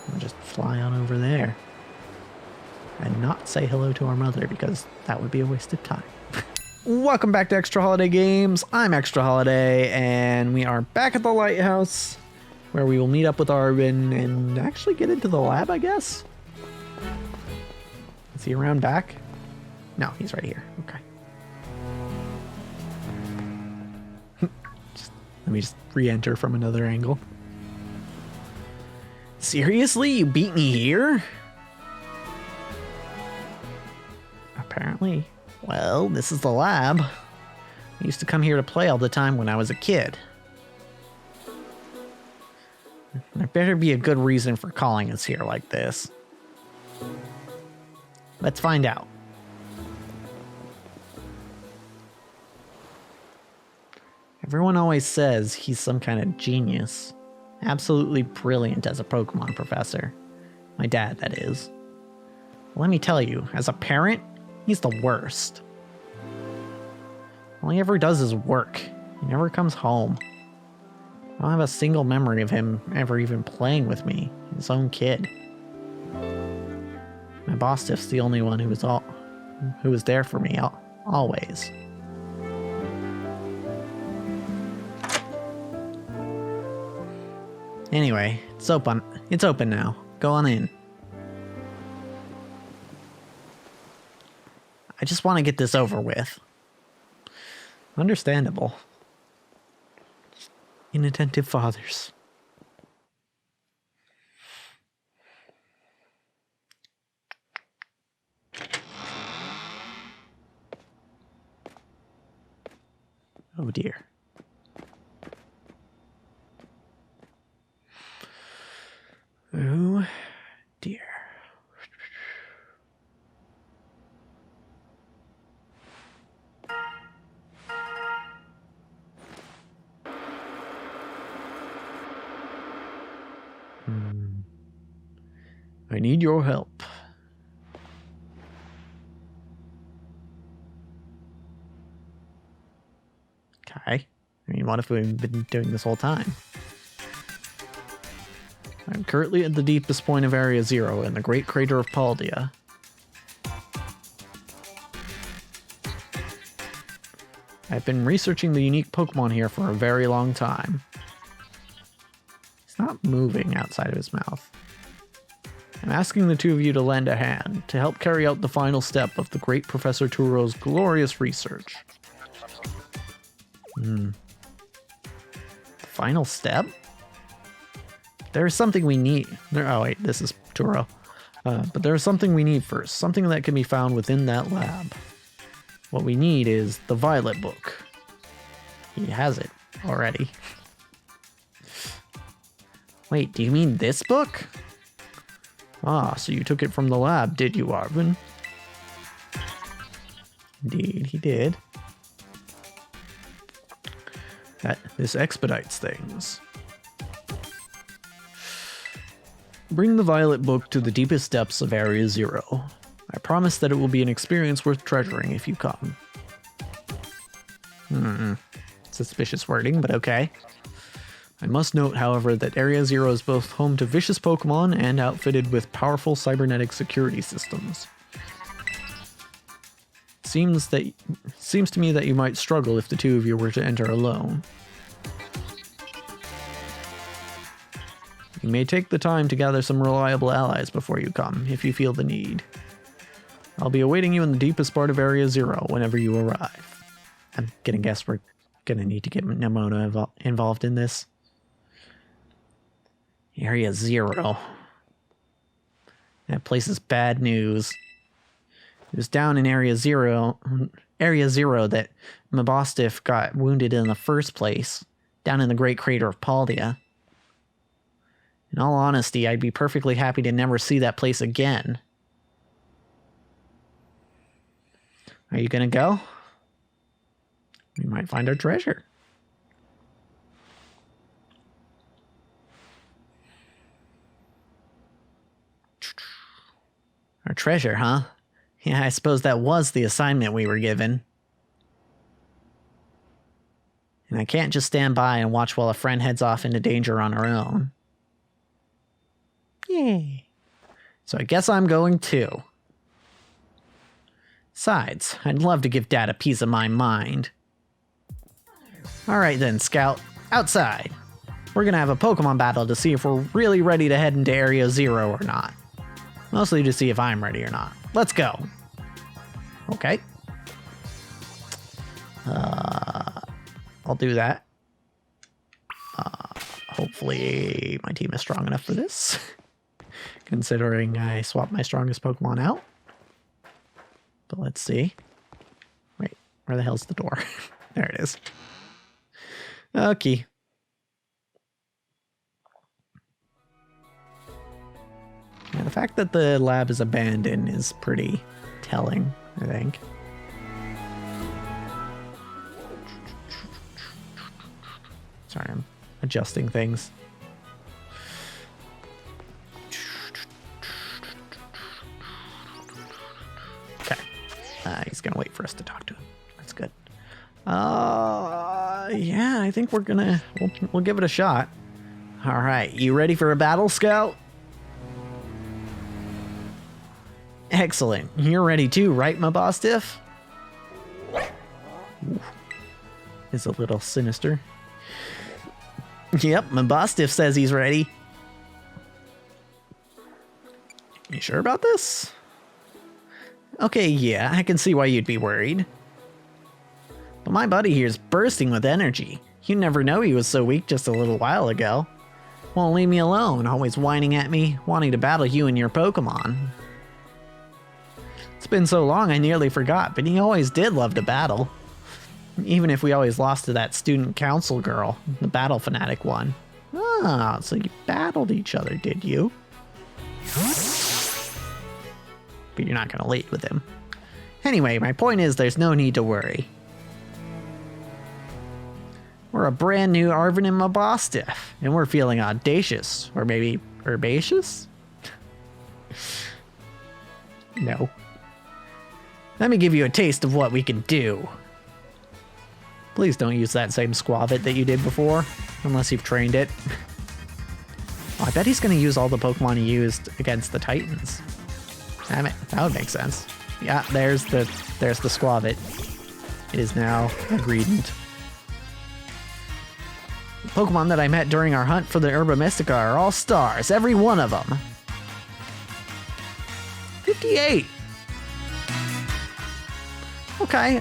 We'll just fly on over there. And not say hello to our mother, because that would be a waste of time. Welcome back to Extra Holiday Games. I'm Extra Holiday, and we are back at the lighthouse, where we will meet up with Arven and actually get into the lab, I guess? Is he around back? No, he's right here. Okay. Let me just re-enter from another angle. Seriously? You beat me here? Apparently. Well, this is the lab. I used to come here to play all the time when I was a kid. There better be a good reason for calling us here like this. Let's find out. Everyone always says he's some kind of genius. Absolutely brilliant as a Pokemon professor. My dad, that is. Let me tell you, as a parent, he's the worst. All he ever does is work. He never comes home. I don't have a single memory of him ever even playing with me, his own kid. My boss Stiff's the only one who was there for me always. Anyway, it's open. It's open now. Go on in. I just want to get this over with. Understandable. Inattentive fathers. Oh dear. Oh dear. I need your help. Okay. I mean, what if we've been doing this whole time? I'm currently at the deepest point of Area 0 in the Great Crater of Paldea. I've been researching the unique Pokemon here for a very long time. He's not moving outside of his mouth. I'm asking the two of you to lend a hand to help carry out the final step of the great Professor Turo's glorious research. The final step? There's something we need. Oh wait, this is Turo. But there's something we need first. Something that can be found within that lab. What we need is the Violet Book. He has it already. Wait, do you mean this book? Ah, so you took it from the lab, did you, Arven? Indeed, he did. This expedites things. Bring the Violet Book to the deepest depths of Area 0. I promise that it will be an experience worth treasuring if you come. Suspicious wording, but okay. I must note, however, that Area 0 is both home to vicious Pokemon and outfitted with powerful cybernetic security systems. Seems to me that you might struggle if the two of you were to enter alone. You may take the time to gather some reliable allies before you come, if you feel the need. I'll be awaiting you in the deepest part of Area 0 whenever you arrive. I'm gonna guess we're gonna need to get Nemona involved in this. Area 0. That place is bad news. It was down in Area 0 that Mabostiff got wounded in the first place, down in the Great Crater of Paldea. In all honesty, I'd be perfectly happy to never see that place again. Are you gonna go? We might find our treasure. Our treasure, huh? Yeah, I suppose that was the assignment we were given. And I can't just stand by and watch while a friend heads off into danger on her own. Yay. So I guess I'm going too. Besides, I'd love to give Dad a piece of my mind. Alright then, Scout. Outside. We're gonna have a Pokemon battle to see if we're really ready to head into Area 0 or not. Mostly to see if I'm ready or not. Let's go. Okay. I'll do that. Hopefully my team is strong enough for this. Considering I swapped my strongest Pokemon out. But let's see. Wait, where the hell's the door? There it is. Okay. Yeah, the fact that the lab is abandoned is pretty telling, I think. Sorry, I'm adjusting things. Okay. He's gonna wait for us to talk to him. That's good. Yeah, I think we'll give it a shot. All right, you ready for a battle, Scout? Excellent. You're ready too, right, my boss diff? Is a little sinister. Yep, my boss diff says he's ready. You sure about this? Okay, yeah, I can see why you'd be worried. But my buddy here's bursting with energy. You'd never know he was so weak just a little while ago. Won't leave me alone, always whining at me, wanting to battle you and your Pokemon. It's been so long I nearly forgot, but he always did love to battle. Even if we always lost to that student council girl, the battle fanatic one. Ah, so you battled each other, did you? But you're not gonna lead with him. Anyway, my point is there's no need to worry. We're a brand new Arven and Mabostiff, and we're feeling audacious, or maybe herbaceous? No. Let me give you a taste of what we can do. Please don't use that same Squavit that you did before, unless you've trained it. Oh, I bet he's going to use all the Pokemon he used against the Titans. Damn it, that would make sense. Yeah, there's the Squavit. It is now a Greedent. The Pokemon that I met during our hunt for the Herba Mystica are all stars, every one of them. 58! Okay,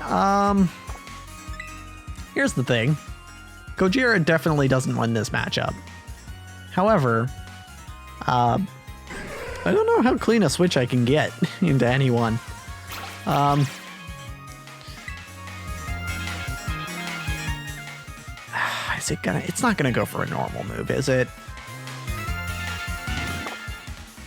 here's the thing. Gojira definitely doesn't win this matchup. However, I don't know how clean a switch I can get into anyone. Is it gonna? It's not gonna go for a normal move, is it?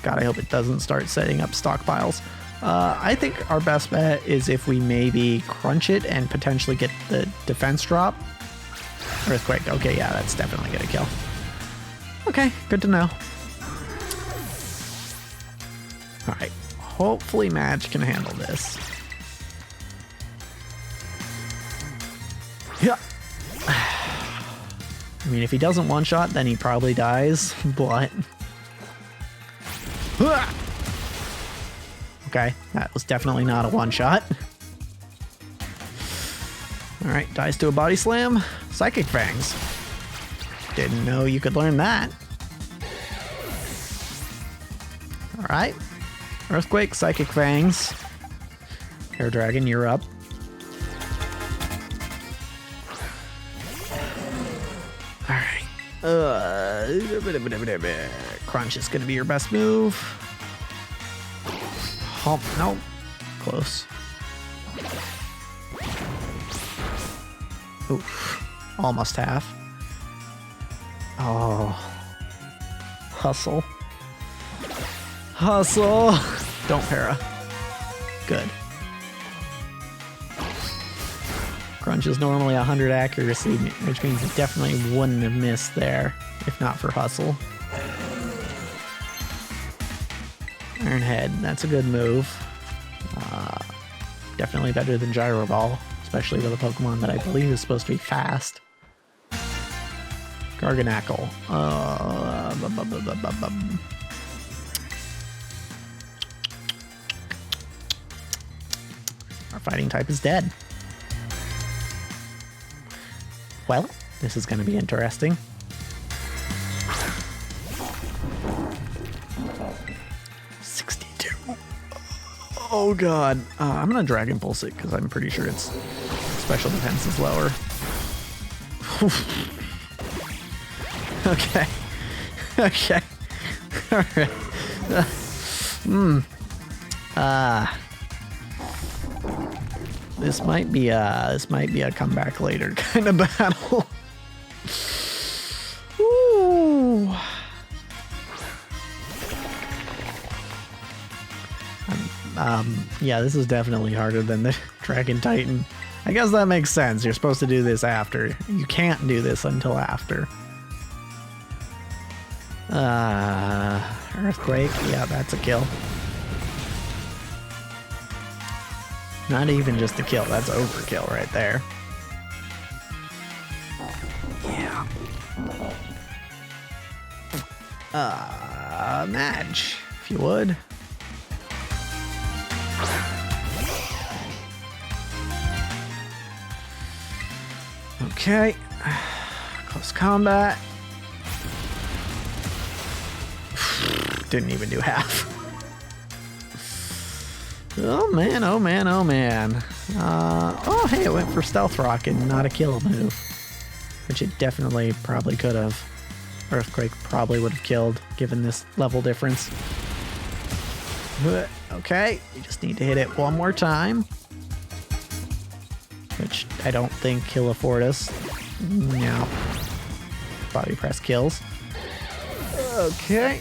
God, I hope it doesn't start setting up stockpiles. I think our best bet is if we maybe crunch it and potentially get the defense drop. Earthquake. Okay, yeah, that's definitely gonna kill. Okay, good to know. Alright, hopefully Madge can handle this. Yeah. I mean, if he doesn't one-shot, then he probably dies, but... Okay, that was definitely not a one-shot. Alright, dies to a body slam. Psychic Fangs. Didn't know you could learn that. Alright. Earthquake, Psychic Fangs. Air Dragon, you're up. Alright. Crunch is gonna be your best move. Oh, no. Close. Oof. Almost half. Oh. Hustle. Hustle. Don't para. Good. Crunch is normally 100 accuracy, which means it definitely wouldn't have missed there if not for Hustle. Iron Head, that's a good move. Definitely better than Gyro Ball, especially with a Pokemon that I believe is supposed to be fast. Garganackle. fighting type is dead. Well, this is going to be interesting. Oh god. I'm gonna Dragon Pulse it because I'm pretty sure its special defense is lower. Okay. Okay. Alright. This might be a comeback later kind of battle. Ooh. Yeah, this is definitely harder than the Dragon Titan. I guess that makes sense. You're supposed to do this after. You can't do this until after. Earthquake. Yeah, that's a kill. Not even just a kill. That's overkill right there. Yeah. Madge, if you would. Okay, close combat. Didn't even do half. Oh man, oh man, oh man. Oh hey, it went for Stealth Rocket, not a kill move. Which it definitely probably could have. Earthquake probably would have killed, given this level difference. Okay, you just need to hit it one more time. Which I don't think he'll afford us. No. Body press kills. Okay.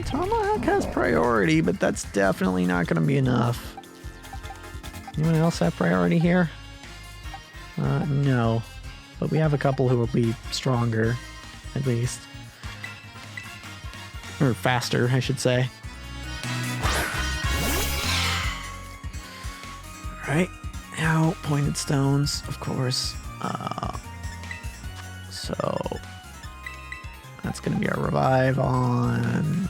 Tomahawk has priority, but that's definitely not going to be enough. Anyone else have priority here? No. But we have a couple who will be stronger, at least. Or faster, I should say. Alright, now pointed stones, of course. So that's going to be our revive on...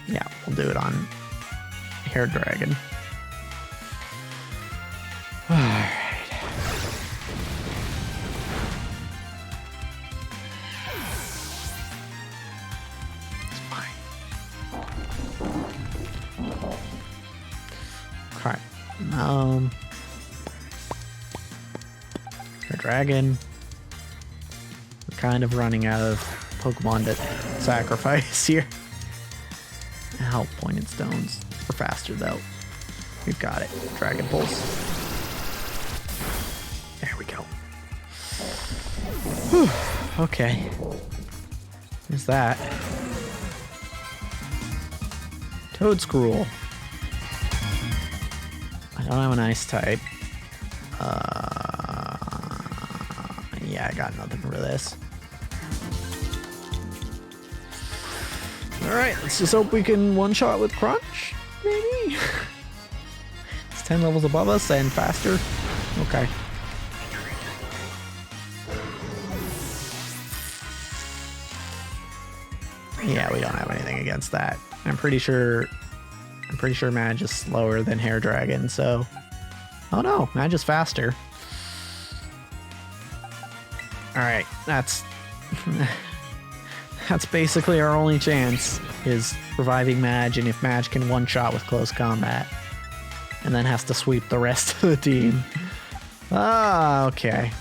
Yeah, we'll do it on Hair Dragon. Alright. Okay. Our dragon. We're kind of running out of Pokemon to sacrifice here. Ow, pointed stones. We're faster though. We've got it. Dragon Pulse. There we go. Whew. Okay. There's that. Toadscruel. I don't have an ice type. Yeah, I got nothing for this. Alright, let's just hope we can one-shot with Crunch, maybe? It's 10 levels above us and faster. Okay. Yeah, we don't have anything against that. I'm pretty sure Madge is slower than Hair Dragon, so... Oh no, Madge is faster. Alright, that's... That's basically our only chance, is reviving Madge, and if Madge can one-shot with close combat. And then has to sweep the rest of the team. Ah, okay.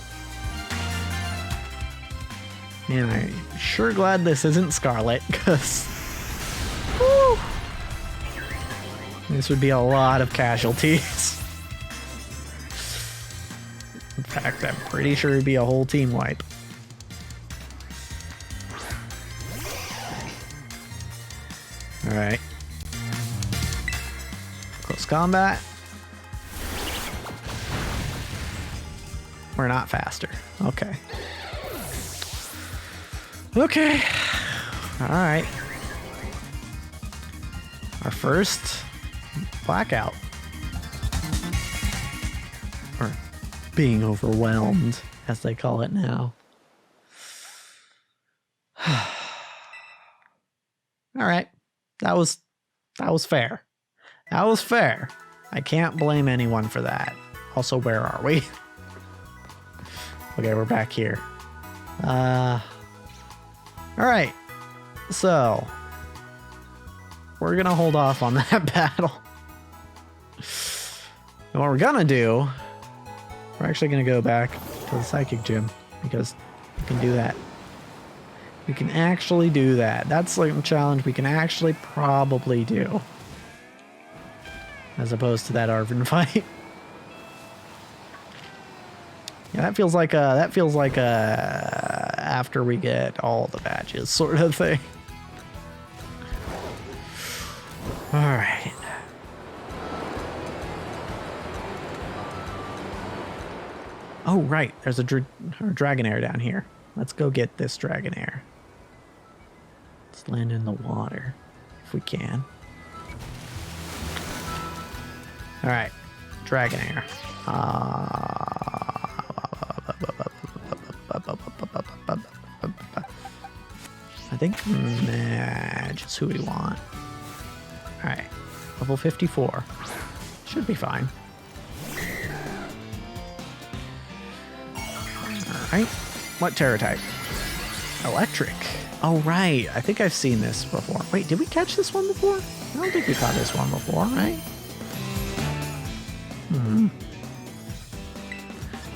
Man, I'm sure glad this isn't Scarlet, because... This would be a lot of casualties. In fact, I'm pretty sure it'd be a whole team wipe. Alright. Close combat. We're not faster. Okay. Okay. Alright. Our first blackout. Or being overwhelmed, as they call it now. That was fair. That was fair. I can't blame anyone for that. Also, where are we? Okay, we're back here. All right. So we're gonna hold off on that battle. And what we're gonna do, we're actually gonna go back to the psychic gym because we can do that. We can actually do that. That's like a challenge we can actually probably do, as opposed to that Arven fight. Yeah, that feels like a after we get all the badges sort of thing. All right. Oh, right. There's a Dragonair down here. Let's go get this Dragonair. Let's land in the water if we can. All right. Dragonair. I think just who we want. All right. Level 54. Should be fine. Right? What Terra type? Electric. Oh, right. I think I've seen this before. Wait, did we catch this one before? I don't think we caught this one before, right?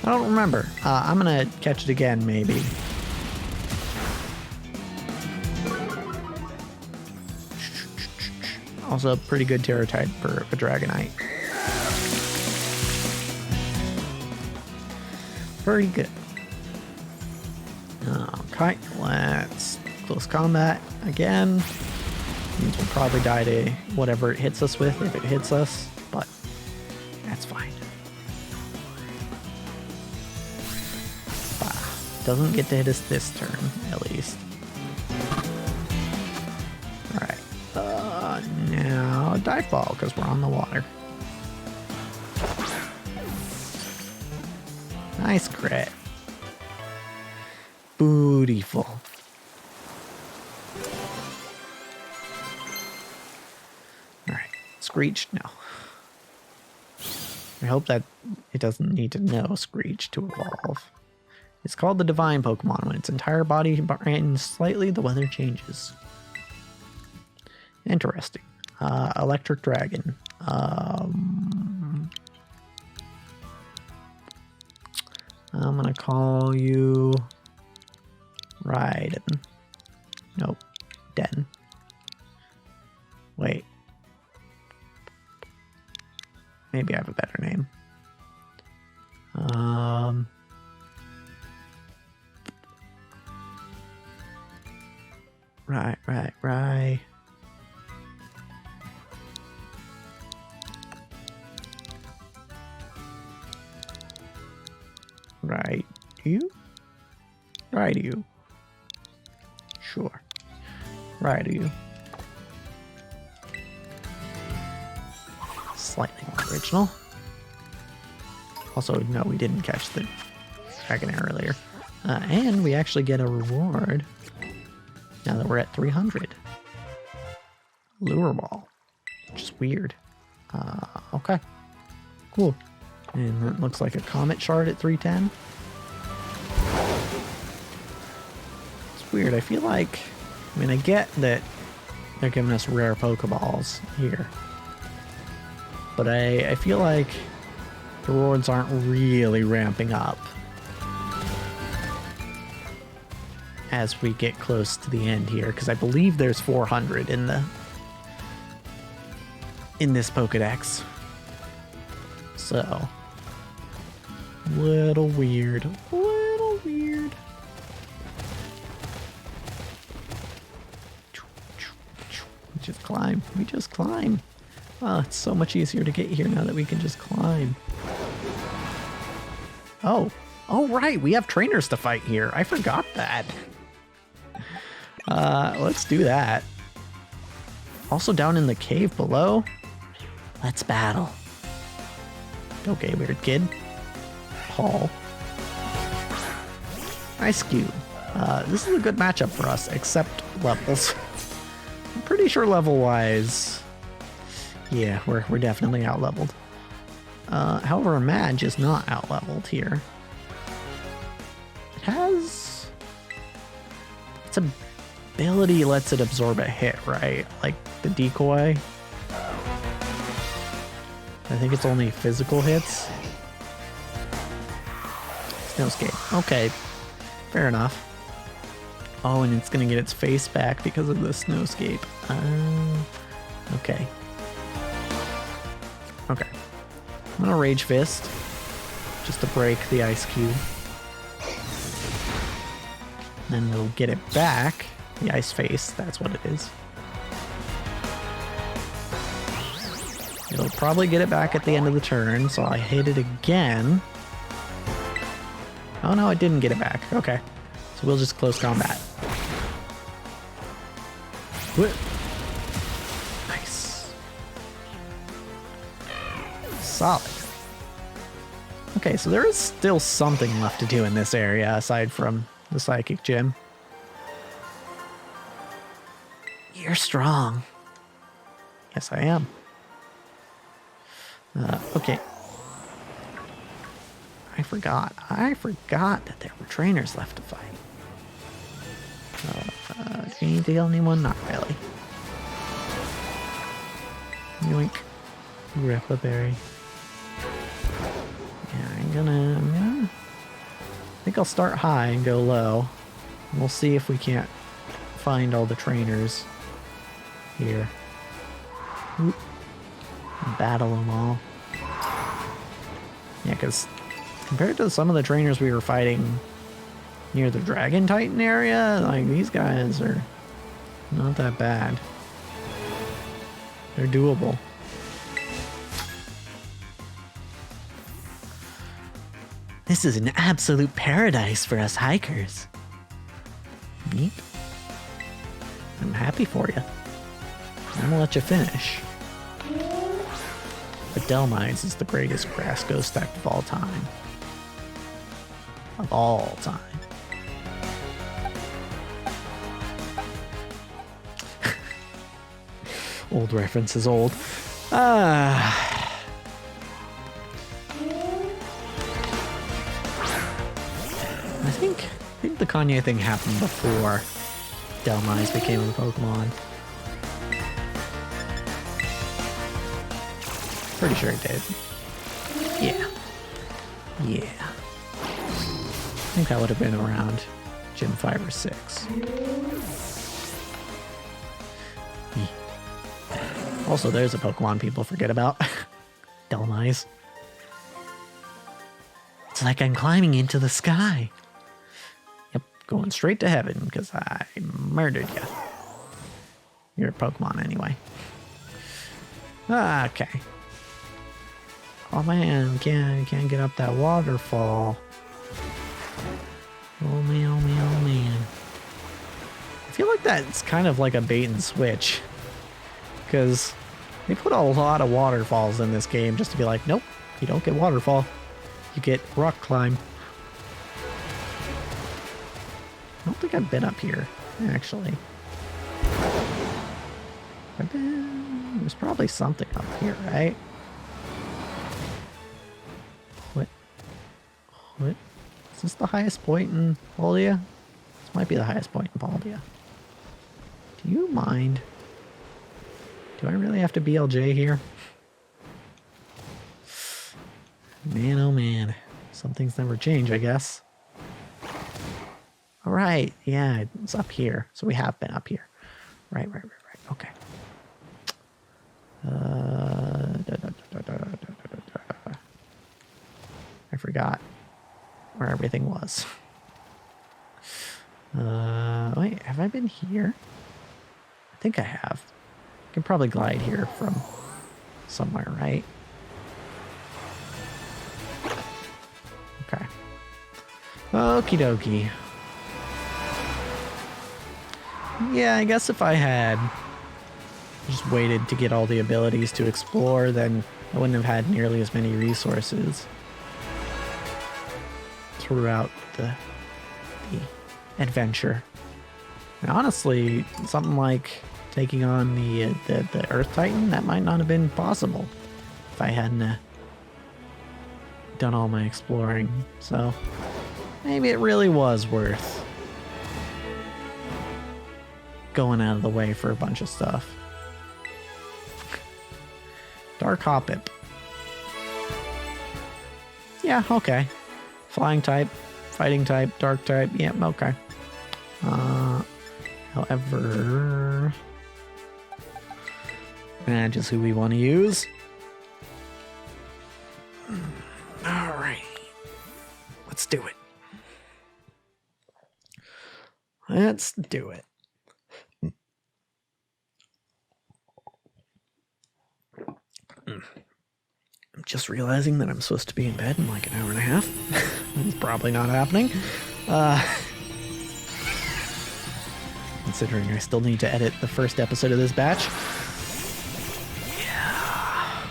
I don't remember. I'm going to catch it again, maybe. Also a pretty good Terra type for a Dragonite. Pretty good. Okay, let's close combat again. Means we'll probably die to whatever it hits us with, if it hits us, but that's fine. Doesn't get to hit us this turn, at least. Alright, now dive ball, because we're on the water. Nice crit. Beautiful. Alright, Screech, no. I hope that it doesn't need to know Screech to evolve. It's called the Divine Pokemon. When its entire body brightens slightly, the weather changes. Interesting. Electric Dragon. I'm gonna call you Raiden. Nope. Den. Wait. Maybe I have a better name. Right. Right, you? Right, you. Sure. Right, you. Slightly more original. Also, no, we didn't catch the Dragonair earlier. And we actually get a reward now that we're at 300. Lure Ball, which is weird. Okay, cool. And it looks like a Comet Shard at 310. It's weird. I feel like, I mean, I get that they're giving us rare Pokeballs here, but I feel like the rewards aren't really ramping up as we get close to the end here, because I believe there's 400 in this Pokedex. So, little weird. We just climb. Oh, it's so much easier to get here now that we can just climb. Oh, right, we have trainers to fight here. I forgot that. Let's do that. Also down in the cave below, let's battle. Okay, weird kid. Paul. Nice Skew. This is a good matchup for us, except levels. pretty sure level-wise, yeah, we're definitely out-leveled. However, Madge is not out-leveled here. It has... its ability lets it absorb a hit, right? Like the decoy. I think it's only physical hits. Snowscape. Okay, fair enough. Oh, and it's gonna get its face back because of the snowscape. Okay. Okay. I'm gonna Rage Fist just to break the ice cube. Then we'll get it back. The ice face, that's what it is. It'll probably get it back at the end of the turn, so I hit it again. Oh no, it didn't get it back. Okay. So we'll just close combat. Nice. Solid. Okay, so there is still something left to do in this area aside from the psychic gym. You're strong. Yes, I am. Okay. I forgot that there were trainers left to fight. Do you need to heal anyone? Not really. Yoink. Grappa berry. Yeah, I'm gonna... I think I'll start high and go low. We'll see if we can't find all the trainers here. Oop. Battle them all. Yeah, because compared to some of the trainers we were fighting near the Dragon Titan area, like, these guys are not that bad. They're doable. This is an absolute paradise for us hikers. Neat. I'm happy for you. I'm gonna let you finish. But Delmines is the greatest grass ghost deck of all time. Of all time. Old reference is old. I think the Kanye thing happened before Delmines became a Pokemon. Pretty sure it did. Yeah. Yeah. I think that would have been around Gym 5 or 6. Also, there's a Pokemon people forget about. Delmines. It's like I'm climbing into the sky. Yep, going straight to heaven because I murdered you. You're a Pokemon anyway. Okay. Oh man, can't get up that waterfall. Oh man, oh man, oh man. I feel like that's kind of like a bait and switch. Because they put a lot of waterfalls in this game just to be like, nope, you don't get waterfall. You get rock climb. I don't think I've been up here, actually. There's probably something up here, right? What? Is this the highest point in Paldea? This might be the highest point in Paldea. Do you mind? Do I really have to BLJ here? Man, oh man. Some things never change, I guess. Alright, yeah, it's up here. So we have been up here. Right. Okay. I forgot where everything was. Wait, have I been here? I think I have. I can probably glide here from somewhere, right? Okay. Okie dokie. Yeah, I guess if I had just waited to get all the abilities to explore, then I wouldn't have had nearly as many resources throughout the adventure. And honestly, something like taking on the Earth Titan, that might not have been possible if I hadn't done all my exploring. So maybe it really was worth going out of the way for a bunch of stuff. Dark Hoppip. Yeah, okay. Flying type, fighting type, dark type. Yep, okay. However, just who we want to use. All right, let's do it. Let's do it. I'm just realizing that I'm supposed to be in bed in like an hour and a half. It's probably not happening. Considering I still need to edit the first episode of this batch. Yeah.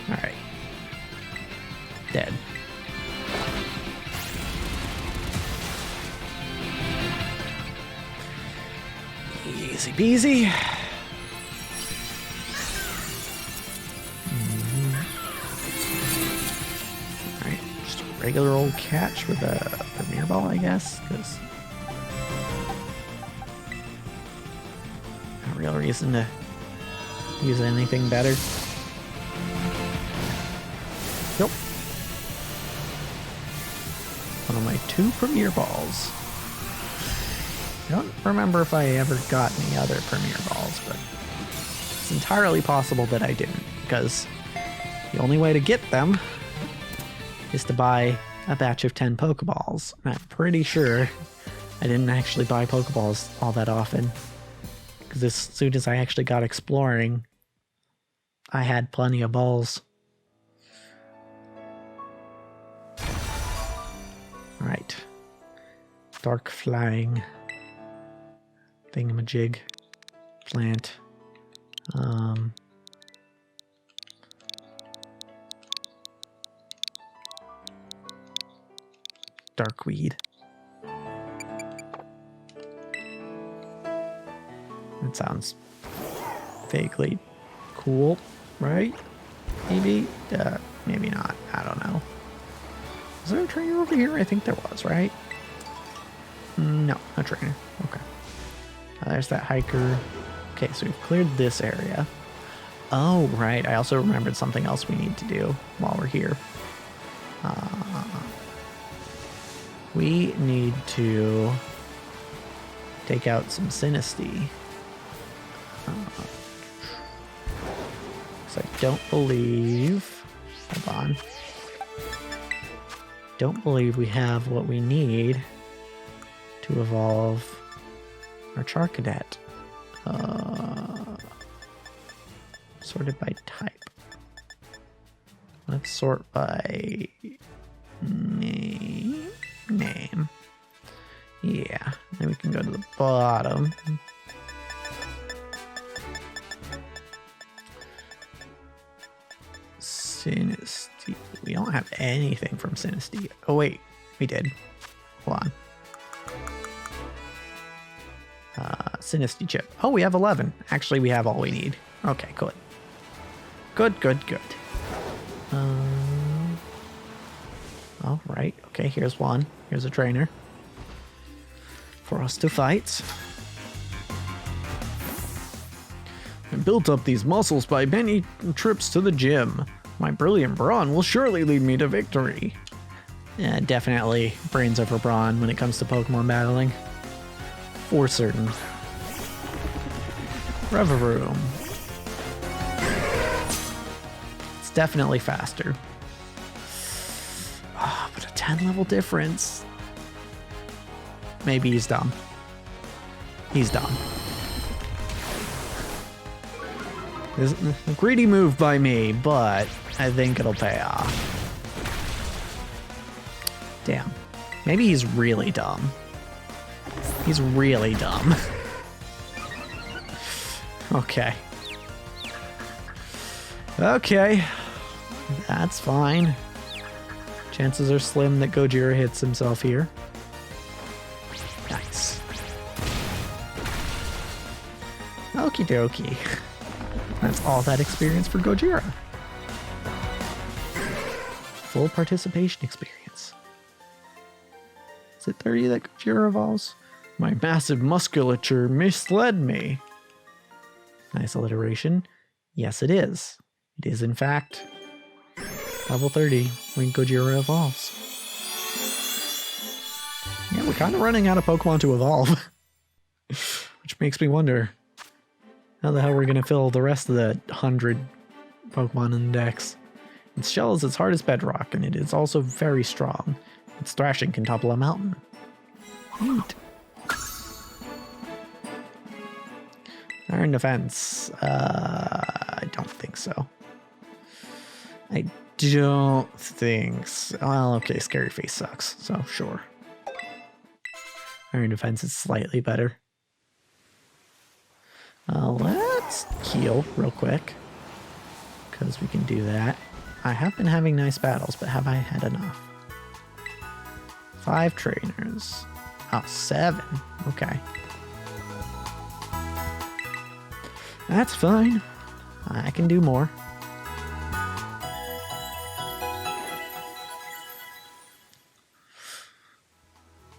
Alright. Dead. Easy peasy. Regular old catch with a premier ball, I guess, because no real reason to use anything better. Nope. One of my 2 premier balls. I don't remember if I ever got any other premier balls, but it's entirely possible that I didn't, because the only way to get them is to buy a batch of 10 Pokeballs. And I'm pretty sure I didn't actually buy Pokeballs all that often, because as soon as I actually got exploring, I had plenty of balls. Alright. Dark flying thingamajig. Plant. Darkweed. That sounds vaguely cool, right? Maybe? Maybe not. I don't know. Is there a trainer over here? I think there was, right? No, no trainer. Okay. There's that hiker. Okay, so we've cleared this area. Oh, right. I also remembered something else we need to do while we're here. We need to take out some Sinistea. So I don't believe... Hold on. Don't believe we have what we need to evolve our Charcadet. Sorted by type. Let's sort by name. Yeah, then we can go to the bottom. Sinistea. We don't have anything from Sinistea. Oh wait, we did. Hold on. Sinistea chip. Oh, we have 11. Actually, we have all we need. Okay, good. Good. All right. Okay, here's one. Here's a trainer for us to fight. I built up these muscles by many trips to the gym. My brilliant brawn will surely lead me to victory. Yeah, definitely brains over brawn when it comes to Pokemon battling. For certain. Reveroom. It's definitely faster. Oh, but a 10 level difference. Maybe he's dumb. He's dumb. This is a greedy move by me, but I think it'll pay off. Damn. Maybe he's really dumb. He's really dumb. Okay. Okay. That's fine. Chances are slim that Gojira hits himself here. Nice. Okie dokie. That's all that experience for Gojira. Full participation experience. Is it 30 that Gojira evolves? My massive musculature misled me. Nice alliteration. Yes, it is. It is, in fact, level 30 when Gojira evolves. Yeah, we're kind of running out of Pokemon to evolve. Which makes me wonder how the hell we're going to fill the rest of the 100 Pokemon in the dex. Its shell is as hard as bedrock, and it is also very strong. Its thrashing can topple a mountain. Neat. Iron defense. I don't think so. I don't think so. Well, okay, Scary Face sucks, so sure. Iron defense is slightly better. Let's heal real quick, because we can do that. I have been having nice battles, but have I had enough? 5 trainers. Oh, 7. Okay. That's fine. I can do more.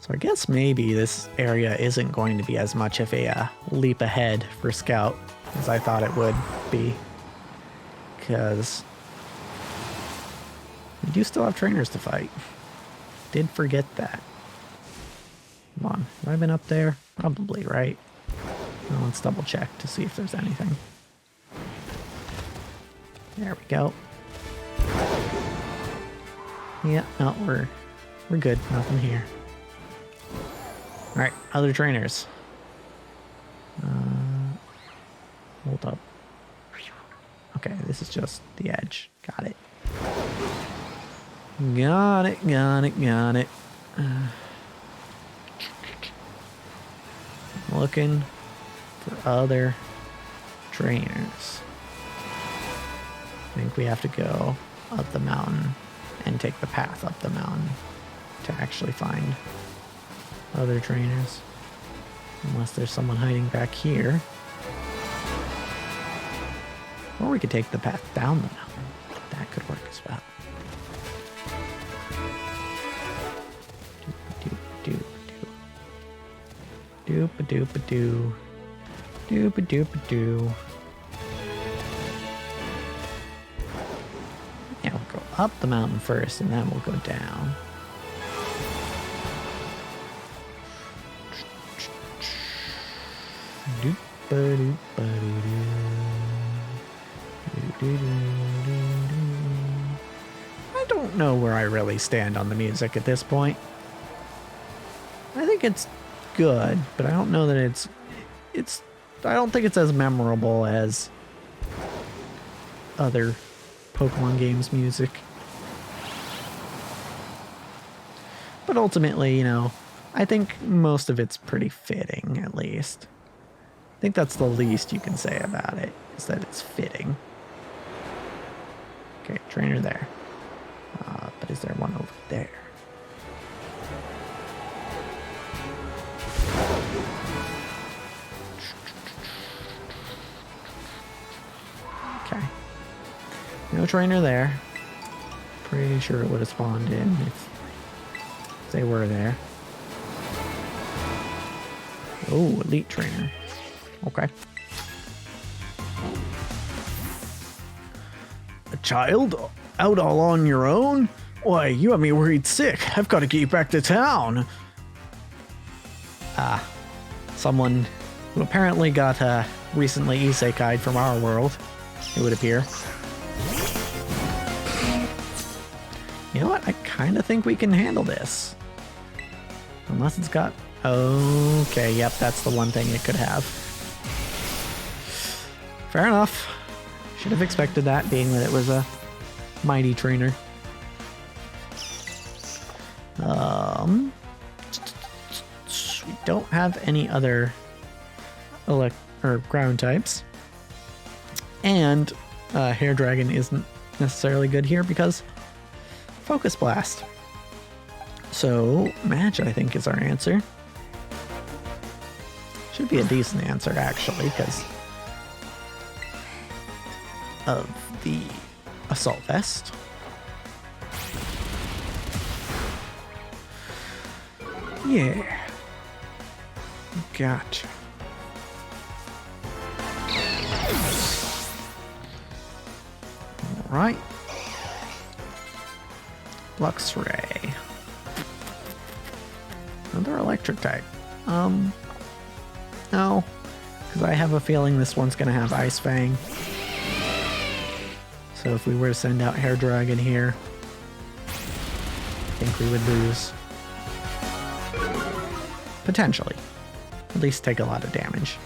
So I guess maybe this area isn't going to be as much of a leap ahead for Scout as I thought it would be. Because we do still have trainers to fight. Did forget that. Come on, have I been up there? Probably, right? Well, let's double check to see if there's anything. There we go. Yeah, no, we're good. Nothing here. All right, other trainers. Hold up. Okay, this is just the edge. Got it. Got it, got it, got it. Looking for other trainers. I think we have to go up the mountain and take the path up the mountain to actually find other trainers. Unless there's someone hiding back here. Or we could take the path down the mountain. That could work as well. Doop-a-doop-a-doo. Doop-a-doop-a-doo. Yeah, we'll go up the mountain first, and then we'll go down. I don't know where I really stand on the music at this point. I think it's good, but I don't know that it's I don't think it's as memorable as other Pokemon games music. But ultimately, you know, I think most of it's pretty fitting, at least. I think that's the least you can say about it, is that it's fitting. Okay, trainer there. But is there one over there? Okay. No trainer there. Pretty sure it would have spawned in if they were there. Oh, elite trainer. Okay. A child? Out all on your own? Why, you have me worried sick. I've got to get you back to town. Someone who apparently got recently isekai'd from our world, it would appear. You know what? I kind of think we can handle this. Unless it's got... Okay, yep, that's the one thing it could have. Fair enough. Should have expected that, being that it was a mighty trainer. We don't have any other ground types. And Hair Dragon isn't necessarily good here because Focus Blast. So Match, I think, is our answer. Should be a decent answer, actually, because of the assault vest. Yeah. Gotcha. All right. Lux Ray. Another electric type. No. Because I have a feeling this one's going to have Ice Fang. So if we were to send out Hair Dragon here, I think we would lose. Potentially. At least take a lot of damage.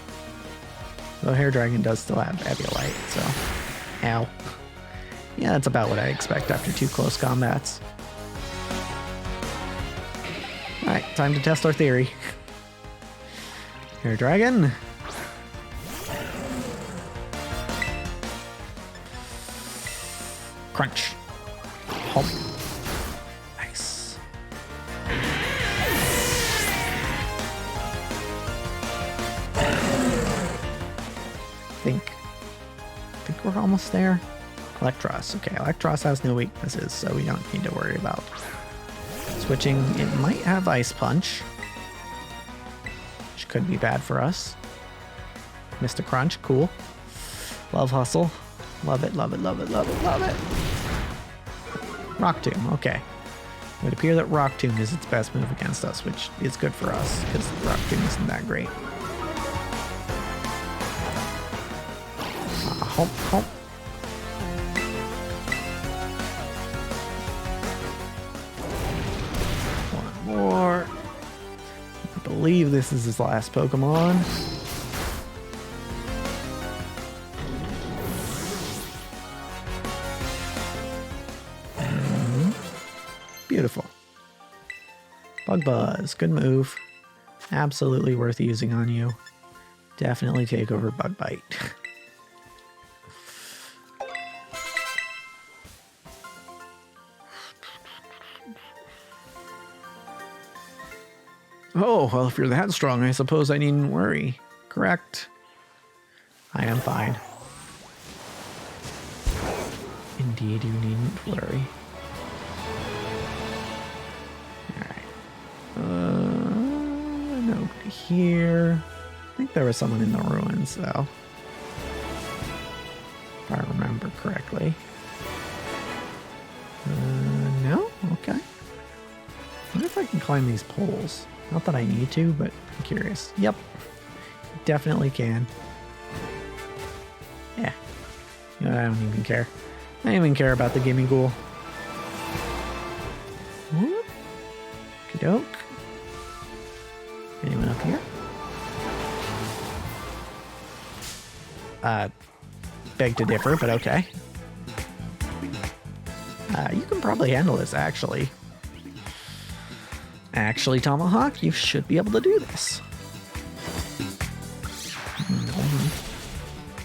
Though Hair Dragon does still have Eviolite, so... Ow. Yeah, that's about what I expect after 2 close combats. Alright, time to test our theory. Hair Dragon. Crunch. Hop. Nice. I think we're almost there. Electros. Okay, Electros has no weaknesses, so we don't need to worry about switching. It might have Ice Punch, which could be bad for us. Missed a crunch. Cool. Love Hustle. Love it, love it, love it, love it, love it. Rock Tomb. Okay. It would appear that Rock Tomb is its best move against us, which is good for us, because Rock Tomb isn't that great. Hump, hump. One more. I believe this is his last Pokemon. Beautiful. Bug Buzz, good move. Absolutely worth using on you. Definitely take over Bug Bite. Oh, well, if you're that strong, I suppose I needn't worry. Correct. I am fine. Indeed, you needn't worry. Nobody here. I think there was someone in the ruins, though. If I remember correctly. No? Okay. I wonder if I can climb these poles. Not that I need to, but I'm curious. Yep. Definitely can. Yeah. You know, I don't even care. I don't even care about the Gimme Ghoul. Okey-doke. Anyone up here? Beg to differ, but okay. You can probably handle this, actually. Actually, Tomahawk, you should be able to do this.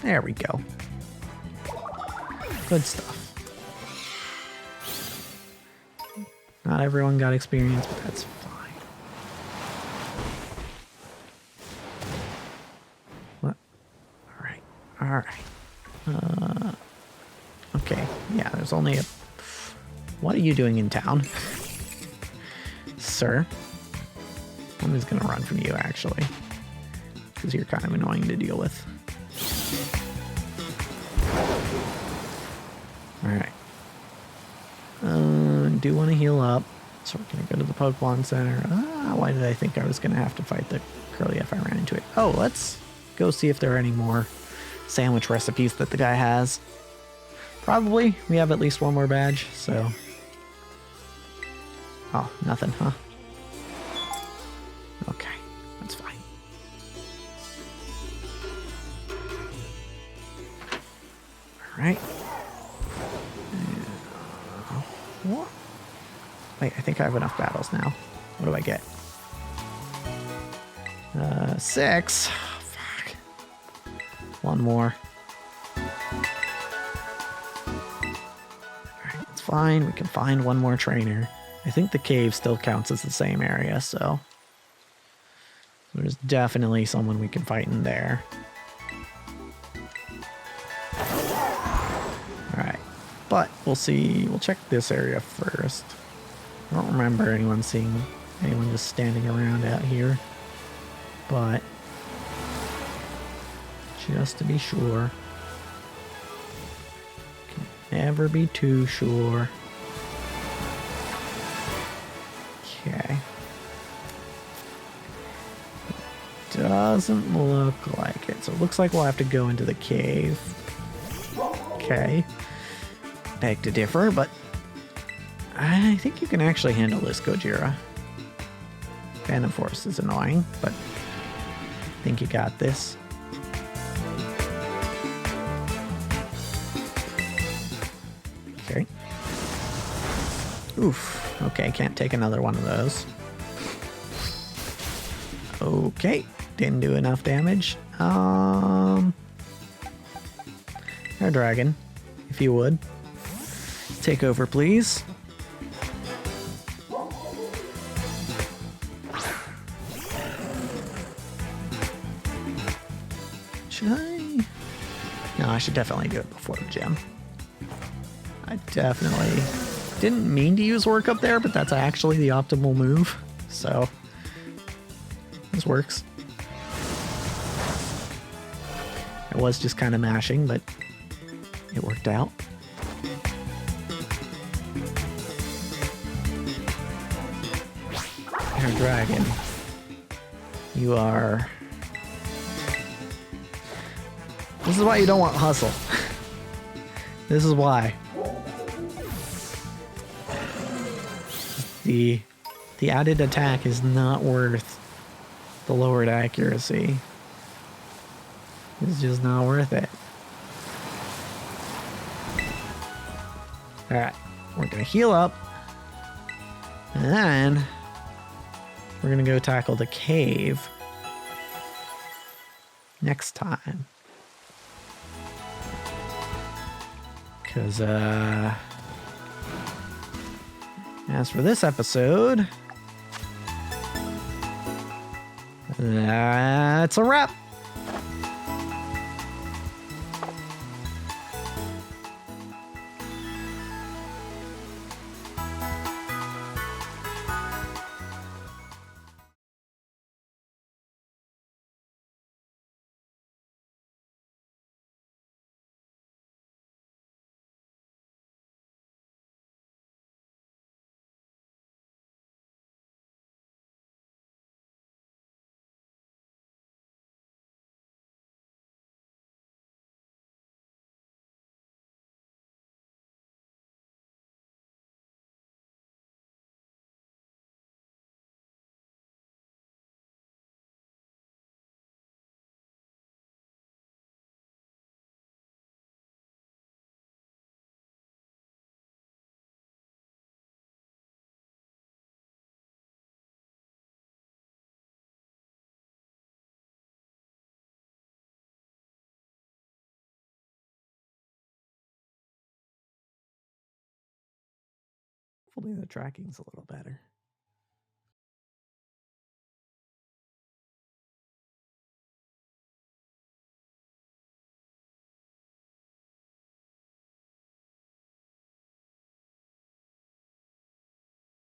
There we go. Good stuff. Not everyone got experience, but that's fine. What? Alright. Alright. Okay. Yeah, there's only a... What are you doing in town? Sir? I'm just gonna run from you, actually. Because you're kind of annoying to deal with. Alright. Do want to heal up. So we're going to go to the Pokemon Center. Why did I think I was going to have to fight the Curly if I ran into it? Oh, let's go see if there are any more sandwich recipes that the guy has. Probably. We have at least one more badge, so... Oh, nothing, huh? Okay, that's fine. Alright. What? Wait, I think I have enough battles now. What do I get? 6. Fuck. One more. Alright, it's fine. We can find one more trainer. I think the cave still counts as the same area, so... There's definitely someone we can fight in there. But we'll see. We'll check this area first. I don't remember anyone just standing around out here. But just to be sure. Can never be too sure. Okay. Doesn't look like it. So it looks like we'll have to go into the cave. Okay. Beg to differ, but I think you can actually handle this, Gojira. Phantom Force is annoying, but I think you got this. Okay. Oof. Okay, can't take another one of those. Okay, didn't do enough damage. Air Dragon, if you would. Take over, please. Should I? No, I should definitely do it before the gym. I definitely didn't mean to use work up there, but that's actually the optimal move. So this works. I was just kind of mashing, but it worked out. Air Dragon, you are... This is why you don't want hustle. This is why. The added attack is not worth the lowered accuracy. It's just not worth it. Alright, we're gonna heal up. And then we're gonna go tackle the cave next time. Because, as for this episode, that's a wrap. Hopefully the tracking's a little better.